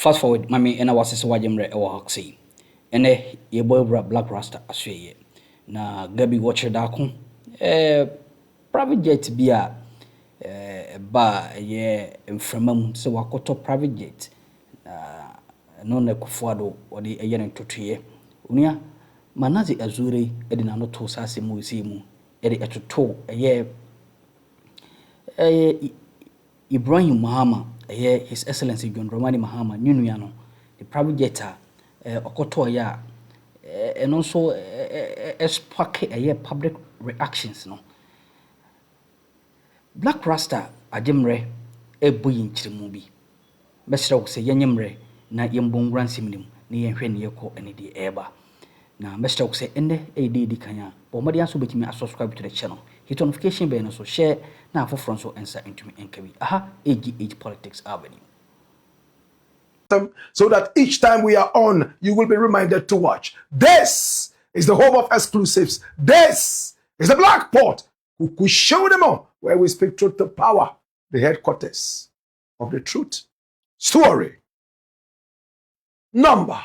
Fast forward, mami, and I was a wajemre or hoxie. And ye boy black rasta asweye. Na Gabby watcher Darko. Private jet be a ba ye mframam so wakoto private jet. No na Akufo or the yen to ye. Unia manazi azure edina no to sase mu isi mu. Edi etoto ye Ibrahim Mahama, His Excellency John Romani Mahama, Nunuano, the private jetter, Okotoya, and also spark public reactions. No, Black Rasta, Ajemre, boyin Chirimubi. Best of say Yanyamre, na Yambong Ransimim, near Yako and the Eba. Now, Mr. say, Ende, AD Kanya, or Madian Subit me subscribe to the channel. Hit notification bell so share now for front so answer into me and Kabi. Aha, AGH Politics Avenue. So that each time we are on, you will be reminded to watch. This is the home of exclusives. This is the Black Port. We show them all where we speak truth to power, the headquarters of the truth. Story number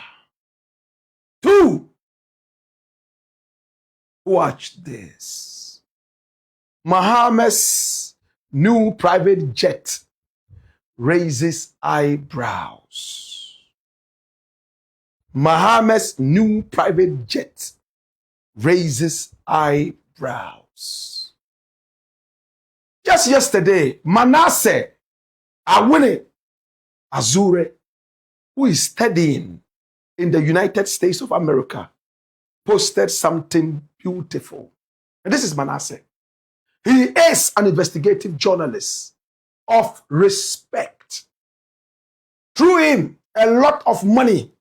2. Watch this. Mahama's new private jet raises eyebrows. Mahama's new private jet raises eyebrows. Just yesterday, Manasseh Awini Azure, who is studying in the United States of America, posted something beautiful. And this is Manasseh. He is an investigative journalist of respect. Through him, a lot of money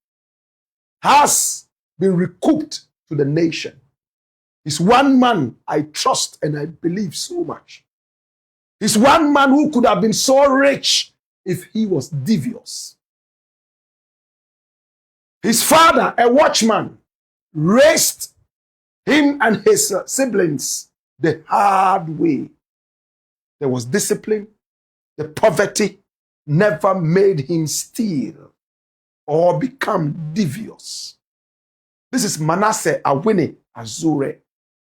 has been recouped to the nation. He's one man I trust and I believe so much. He's one man who could have been so rich if he was devious. His father, a watchman, raised him and his siblings the hard way. There was discipline. The poverty never made him steal or become devious. This is Manasseh Awini Azure.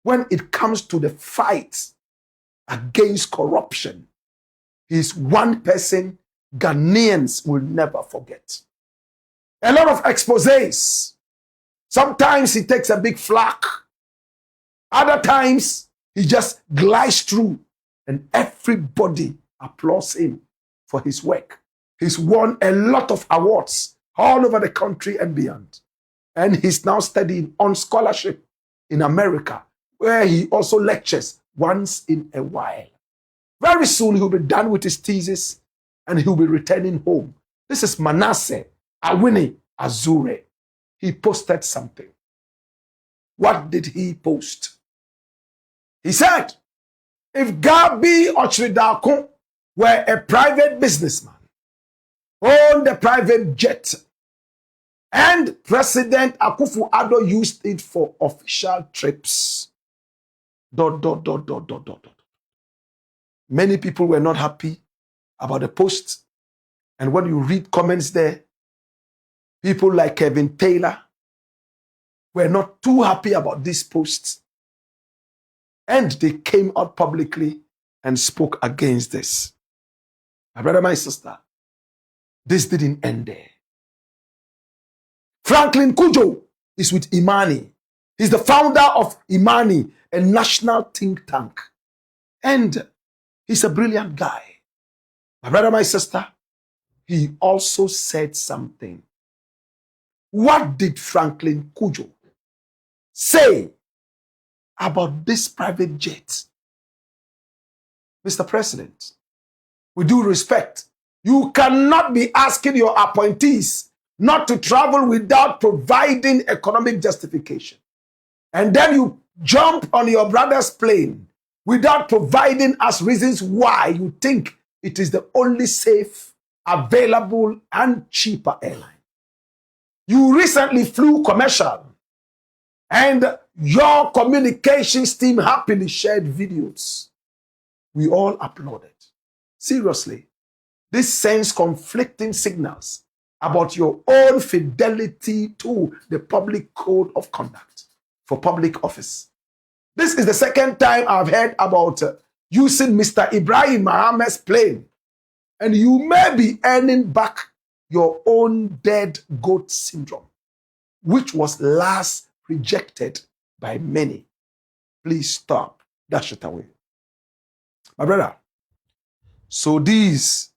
When it comes to the fight against corruption, he is one person Ghanaians will never forget. A lot of exposés. Sometimes he takes a big flak. Other times he just glides through and everybody applauds him for his work. He's won a lot of awards all over the country and beyond. And he's now studying on scholarship in America, where he also lectures once in a while. Very soon he'll be done with his thesis and he'll be returning home. This is Manasseh Awini Azure. He posted something. What did he post? He said, if Gabby or Darko were a private businessman, owned a private jet, and President Akufo Addo used it for official trips, ... Many people were not happy about the post. And when you read comments there, people like Kevin Taylor were not too happy about this post. And they came out publicly and spoke against this. My brother, my sister, this didn't end there. Franklin Cudjoe is with Imani. He's the founder of Imani, a national think tank. And he's a brilliant guy. My brother, my sister, he also said something. What did Franklin Cudjoe say about this private jet? Mr. President, with due respect, you cannot be asking your appointees not to travel without providing economic justification. And then you jump on your brother's plane without providing us reasons why you think it is the only safe, available, and cheaper airline. You recently flew commercial, and your communications team happily shared videos. We all applauded. Seriously, this sends conflicting signals about your own fidelity to the public code of conduct for public office. This is the second time I've heard about using Mr. Ibrahim Mahama's plane, and you may be earning back your own dead goat syndrome, which was last rejected by many. Please stop that shit away. My brother, so these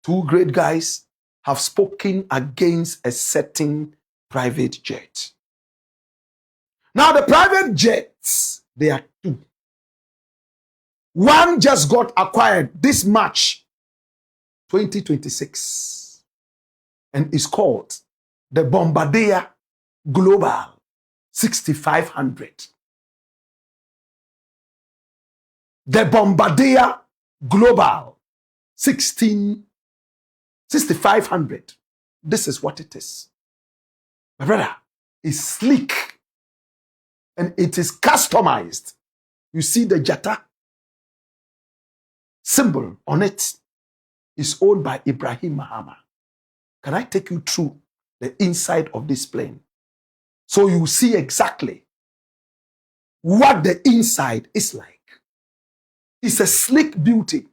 two great guys have spoken against a certain private jet. Now, the private jets, they are two. One just got acquired this March 2026 and is called the Bombardier Global 6500. The Bombardier Global 6500. This is what it is. My brother, it's sleek and it is customized. You see the Jata symbol on it is owned by Ibrahim Mahama. Can I take you through the inside of this plane so you see exactly what the inside is like? It's a sleek beauty.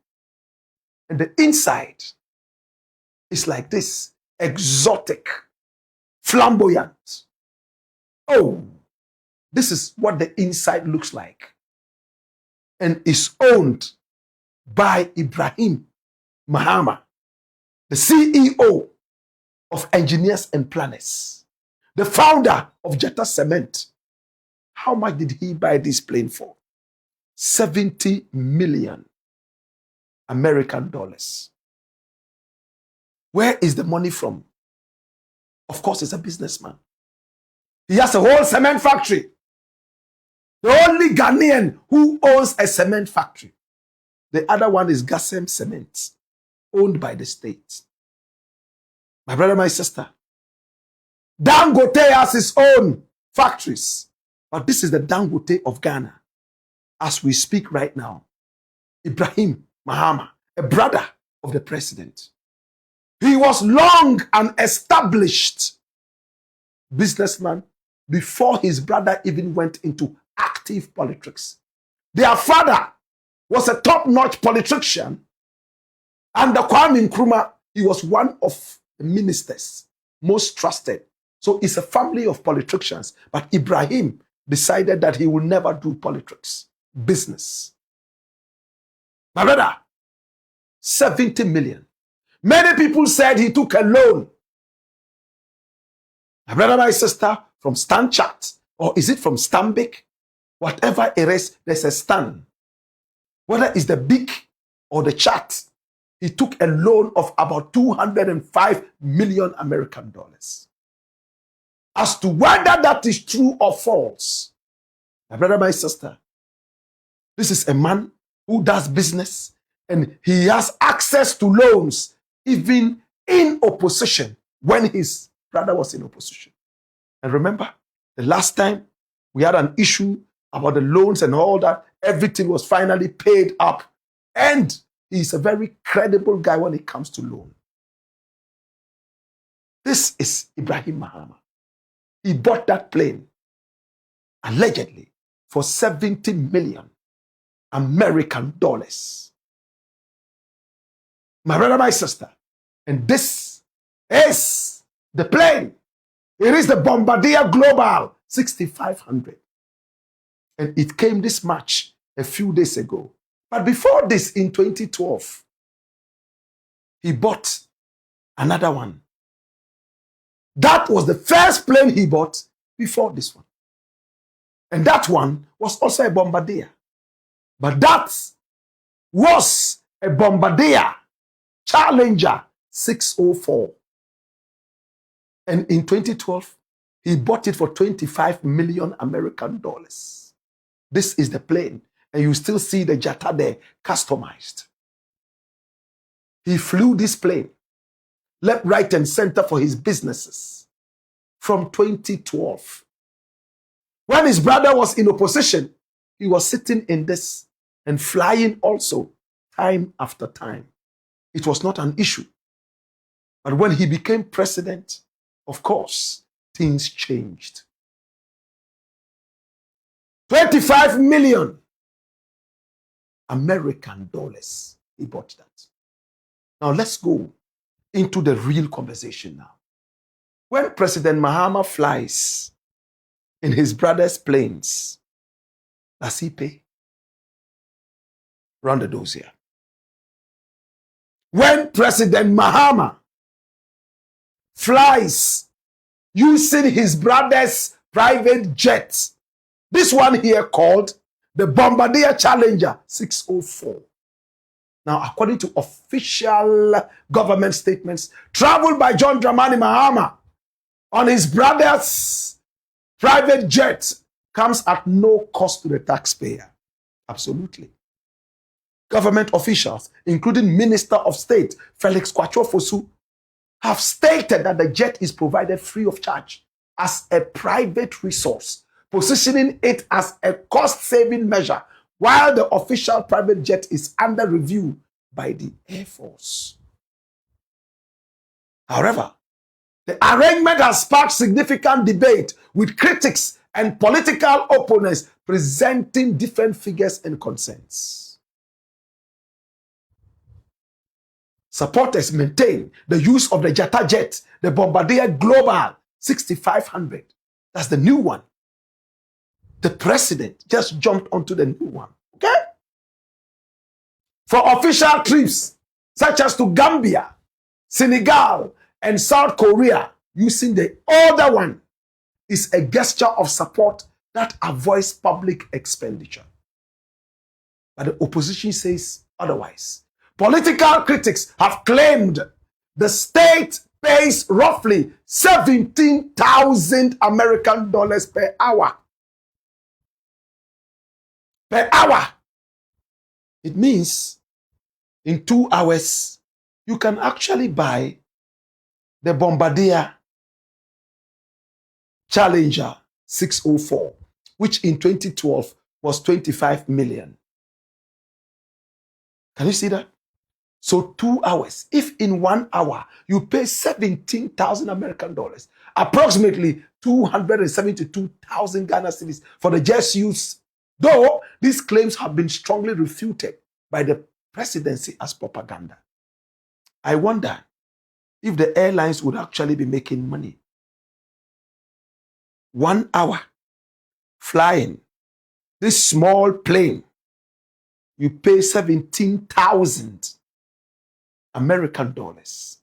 And the inside is like this, exotic, flamboyant. Oh, this is what the inside looks like. And is owned by Ibrahim Mahama, the CEO of Engineers and Planners, the founder of Jata Cement. How much did he buy this plane for? 70 million American dollars. Where is the money from? Of course, he's a businessman. He has a whole cement factory. The only Ghanaian who owns a cement factory. The other one is Gasem Cement, owned by the state. My brother, my sister, Dangote has his own factories. But this is the Dangote of Ghana. As we speak right now, Ibrahim Mahama, a brother of the president. He was long an established businessman before his brother even went into active politics. Their father was a top-notch politician, and the Kwame Nkrumah, he was one of the ministers most trusted. So it's a family of politicians, but Ibrahim decided that he will never do politics, business. My brother, 70 million. Many people said he took a loan. My brother, my sister, from Stanchart, or is it from Stanbic? Whatever it is, there's a Stan. Whether it's the big or the chat, he took a loan of about 205 million American dollars. As to whether that is true or false, my brother, my sister, this is a man who does business and he has access to loans even in opposition when his brother was in opposition. And remember, the last time we had an issue about the loans and all that, everything was finally paid up. And he's a very credible guy when it comes to loan. This is Ibrahim Mahama. He bought that plane, allegedly, for 70 million American dollars. My brother, my sister, and this is the plane. It is the Bombardier Global 6500. And it came this March a few days ago. But before this, in 2012, he bought another one. That was the first plane he bought before this one. And that one was also a Bombardier. But that was a Bombardier Challenger 604. And in 2012, he bought it for 25 million American dollars. This is the plane. And you still see the Jata there customized. He flew this plane left, right, and center for his businesses from 2012. When his brother was in opposition, he was sitting in this and flying also time after time. It was not an issue. But when he became president, of course, things changed. 25 million American dollars. He bought that. Now let's go into the real conversation now. When President Mahama flies in his brother's planes, does he pay? Round the doors here. When President Mahama flies using his brother's private jet, this one here called the Bombardier Challenger 604. Now, according to official government statements, traveled by John Dramani Mahama on his brother's private jet comes at no cost to the taxpayer. Absolutely. Government officials, including Minister of State Felix Kwatso-Fosu, have stated that the jet is provided free of charge as a private resource, positioning it as a cost-saving measure, while the official private jet is under review by the Air Force. However, the arrangement has sparked significant debate, with critics and political opponents presenting different figures and concerns. Supporters maintain the use of the Jata jet, the Bombardier Global 6500. That's the new one. The president just jumped onto the new one. Okay? For official trips, such as to Gambia, Senegal, and South Korea, using the older one is a gesture of support that avoids public expenditure. But the opposition says otherwise. Political critics have claimed the state pays roughly 17,000 American dollars per hour. Per hour. It means in 2 hours, you can actually buy the Bombardier Challenger 604, which in 2012 was 25 million. Can you see that? So 2 hours. If in 1 hour you pay 17,000 American dollars, approximately 272,000 Ghana cedis for the jet use, though these claims have been strongly refuted by the presidency as propaganda. I wonder if the airlines would actually be making money. 1 hour flying this small plane, you pay 17,000 American dollars.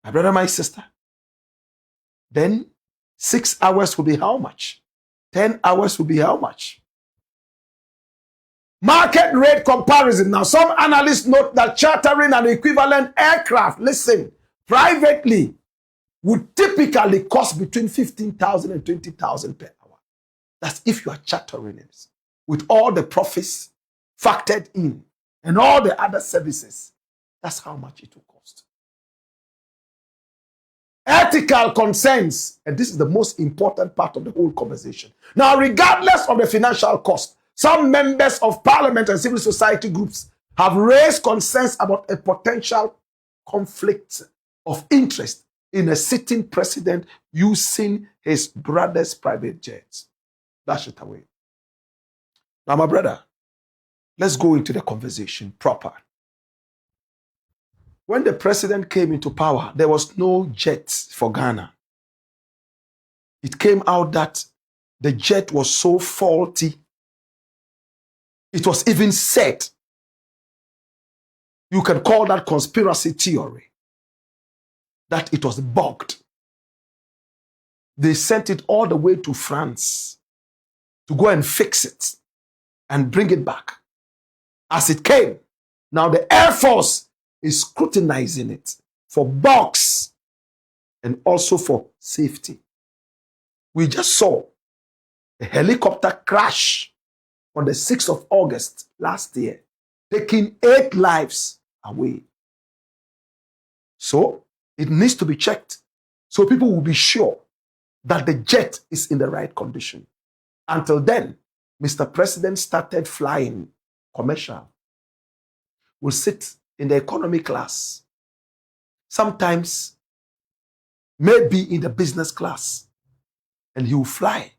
My brother, my sister. Then 6 hours will be how much? 10 hours will be how much? Market rate comparison. Now, some analysts note that chartering an equivalent aircraft, listen, privately, would typically cost between 15,000 and 20,000 per hour. That's if you are chartering it, with all the profits factored in and all the other services. That's how much it will cost. Ethical concerns, and this is the most important part of the whole conversation. Now, regardless of the financial cost, some members of parliament and civil society groups have raised concerns about a potential conflict of interest in a sitting president using his brother's private jets. Dash it away. Now, my brother, let's go into the conversation proper. When the president came into power, there was no jet for Ghana. It came out that the jet was so faulty. It was even said, you can call that conspiracy theory, that it was bugged. They sent it all the way to France to go and fix it and bring it back. As it came, now the Air Force is scrutinizing it for bugs and also for safety. We just saw a helicopter crash on the 6th of August last year, taking 8 lives away. So it needs to be checked so people will be sure that the jet is in the right condition. Until then, Mr. President started flying commercial. We'll sit in the economy class. sometimes maybe in the business class, and he will fly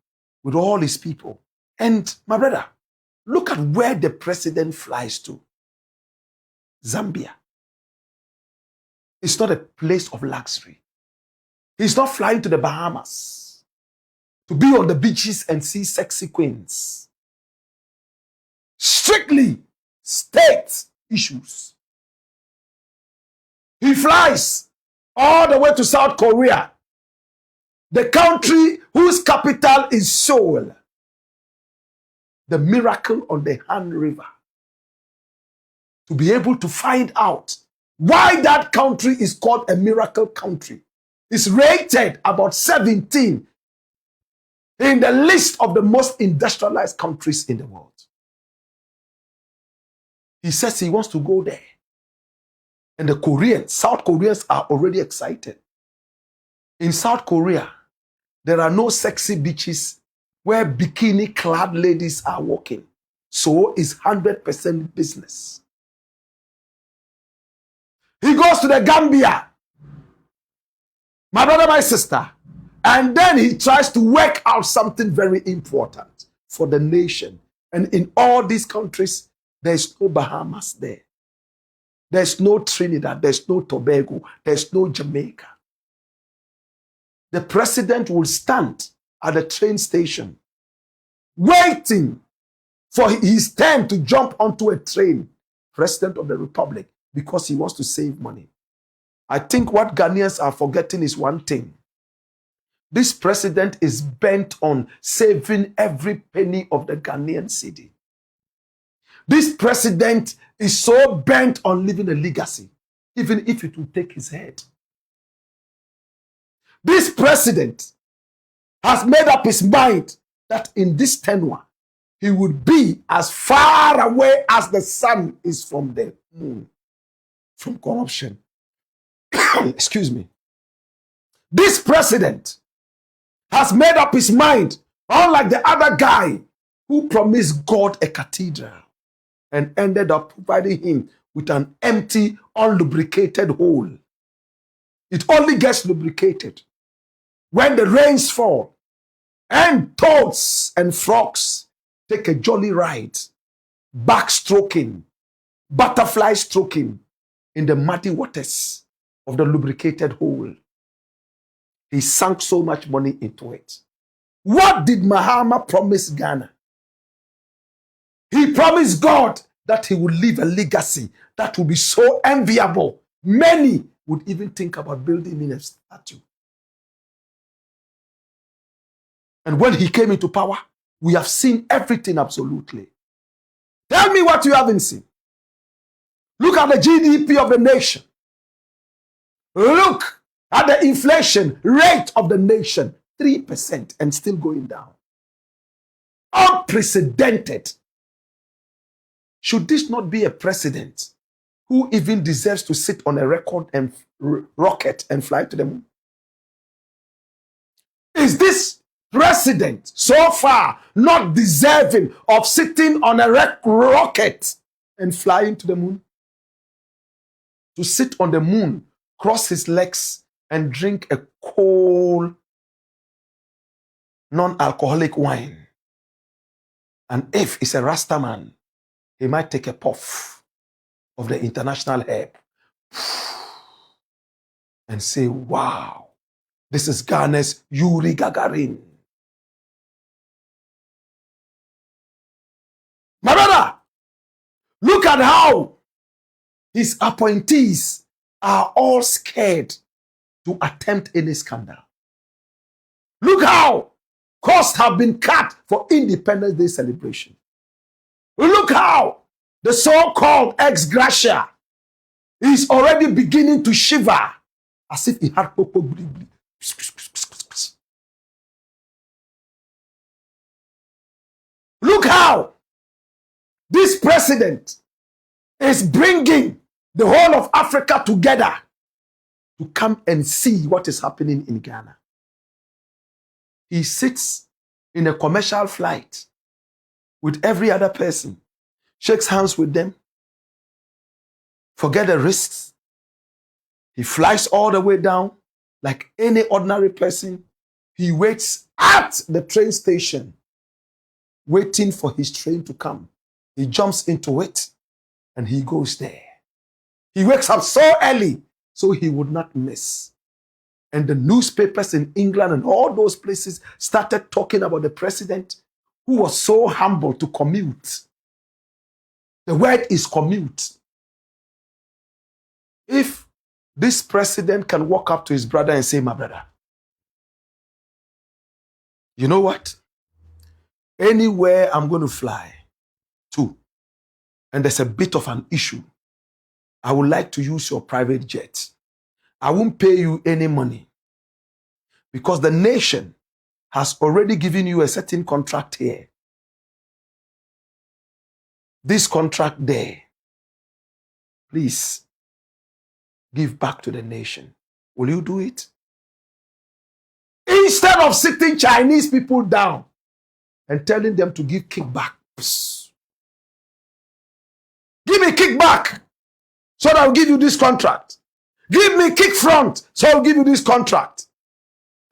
with all his people. And my brother, look at where the president flies to. Zambia. It's not a place of luxury. He's not flying to the Bahamas to be on the beaches and see sexy queens. Strictly state issues. He flies all the way to South Korea, the country whose capital is Seoul, the miracle on the Han River, to be able to find out why that country is called a miracle country. It's rated about 17 in the list of the most industrialized countries in the world. He says he wants to go there. And the Koreans, South Koreans are already excited. In South Korea, there are no sexy beaches where bikini-clad ladies are walking. So it's 100% business. He goes to the Gambia, my brother, my sister, and then he tries to work out something very important for the nation. And in all these countries, there's no Bahamas there. There's no Trinidad, there's no Tobago, there's no Jamaica. The president will stand at the train station waiting for his turn to jump onto a train, president of the republic, because he wants to save money. I think what Ghanaians are forgetting is one thing. This president is bent on saving every penny of the Ghanaian cedi. This president is so bent on leaving a legacy, even if it will take his head. This president has made up his mind that in this tenure, he would be as far away as the sun is from the moon, from corruption. Excuse me. This president has made up his mind, unlike the other guy who promised God a cathedral and ended up providing him with an empty, unlubricated hole. It only gets lubricated when the rains fall and toads and frogs take a jolly ride, backstroking, butterfly stroking in the muddy waters of the lubricated hole. He sank so much money into it. What did Mahama promise Ghana? He promised God that he would leave a legacy that would be so enviable. Many would even think about building him a statue. And when he came into power, we have seen everything absolutely. Tell me what you haven't seen. Look at the GDP of the nation. Look at the inflation rate of the nation, 3% and still going down. Unprecedented. Should this not be a president who even deserves to sit on a rocket and fly to the moon? Is this president so far not deserving of sitting on a rocket and flying to the moon? To sit on the moon, cross his legs and drink a cold, non-alcoholic wine. And if he's a Rasta man, he might take a puff of the international herb and say, wow, this is Ghana's Yuri Gagarin. My brother, look at how his appointees are all scared to attempt any scandal. Look how costs have been cut for Independence Day celebration. Look how the so-called ex-gratia is already beginning to shiver as if he had popo. Look how this president is bringing the whole of Africa together to come and see what is happening in Ghana. He sits in a commercial flight with every other person, shakes hands with them, forget the risks. He flies all the way down like any ordinary person. He waits at the train station, waiting for his train to come. He jumps into it and he goes there. He wakes up so early so he would not miss. And the newspapers in England and all those places started talking about the president who was so humble to commute. The word is commute. If this president can walk up to his brother and say, my brother, you know what? Anywhere I'm going to fly to, and there's a bit of an issue, I would like to use your private jet. I won't pay you any money because the nation has already given you a certain contract here. This contract there, please give back to the nation. Will you do it? Instead of sitting Chinese people down and telling them to give kickback. Psst. Give me kickback so that I'll give you this contract. Give me kick front so I'll give you this contract.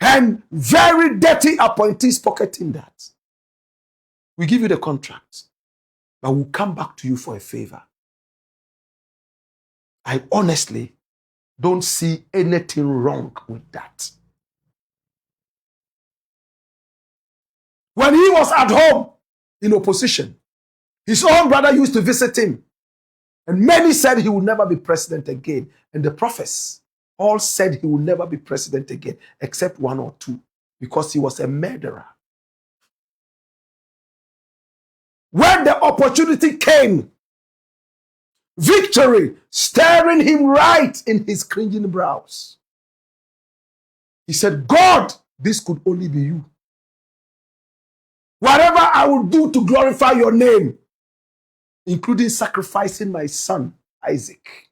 And very dirty appointees pocketing that. We give you the contract, but we'll come back to you for a favor. I honestly don't see anything wrong with that. When he was at home in opposition, his own brother used to visit him. And many said he would never be president again. And the prophets all said he would never be president again, except one or two, because he was a murderer. When the opportunity came, victory staring him right in his cringing brows, he said, God, this could only be you. Whatever I will do to glorify your name, including sacrificing my son, Isaac.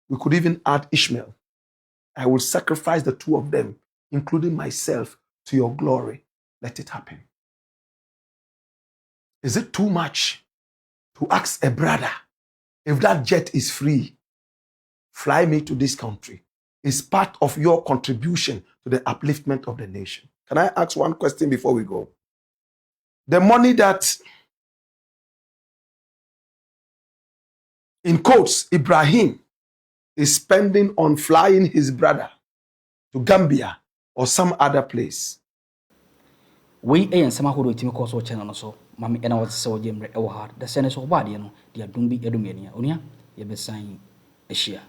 We could even add Ishmael. I will sacrifice the two of them, including myself, to your glory. Let it happen. Is it too much to ask a brother, if that jet is free, fly me to this country? It's part of your contribution to the upliftment of the nation. Can I ask one question before we go? The money that, in quotes, Ibrahim is spending on flying his brother to Gambia or some other place. We ain't some who do cause or channel so. Mammy and I was so Jim Reward, the Senate of Badiano, the Adumbi Edumania, Unia, Yebesign Asia.